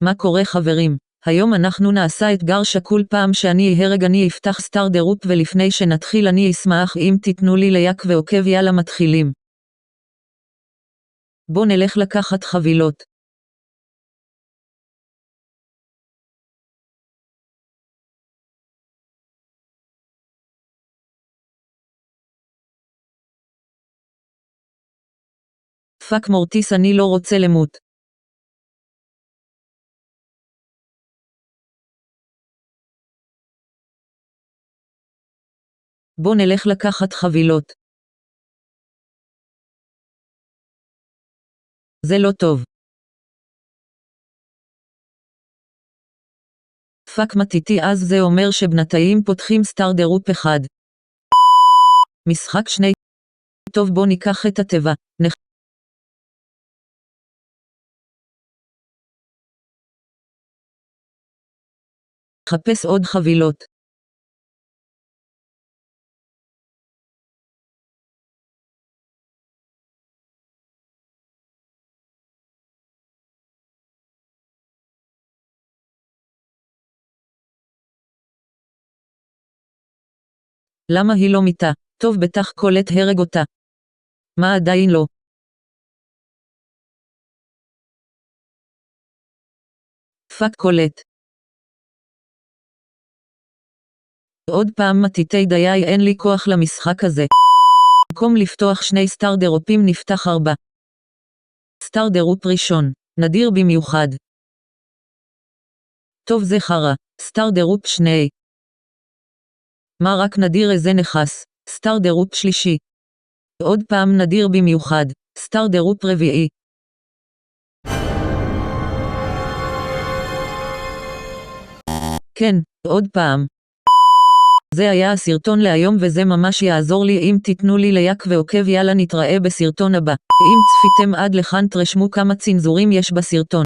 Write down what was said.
מה קורה חברים? היום אנחנו נעשה אתגר שקול. פעם שאני אהרג אני אפתח סטאר דירוג, ולפני שנתחיל אני אשמח אם תיתנו לי לייק ועוקב. יאללה מתחילים. בוא נלך לקחת חבילות. פאק מורטיס, אני לא רוצה למות. בוא נלך לקחת חבילות. זה לא טוב. פאק מתיתי, אז זה אומר שבנתיים פותחים סטאר דירוג 1. משחק 2. טוב, בוא ניקח את התיבה. נחפש עוד חבילות. למה היא לא מיתה? טוב, בטח קולט הרג אותה. מה עדיין לא? פאק קולט. עוד פעם מתיתי, דיי, אין לי כוח למשחק הזה. במקום לפתוח 2 סטאר דירופים נפתח 4. סטאר דירופ ראשון, נדיר במיוחד. טוב, זה חרה. סטאר דירופ 2. מה רק נדיר, איזה נכס. סטאר דירופ שלישי. עוד פעם נדיר במיוחד. סטאר דירופ רביעי. כן, עוד פעם. זה היה הסרטון להיום, וזה ממש יעזור לי אם תיתנו לי לייק ועוקב. יאללה נתראה בסרטון הבא. אם צפיתם עד לכאן תרשמו כמה צנזורים יש בסרטון.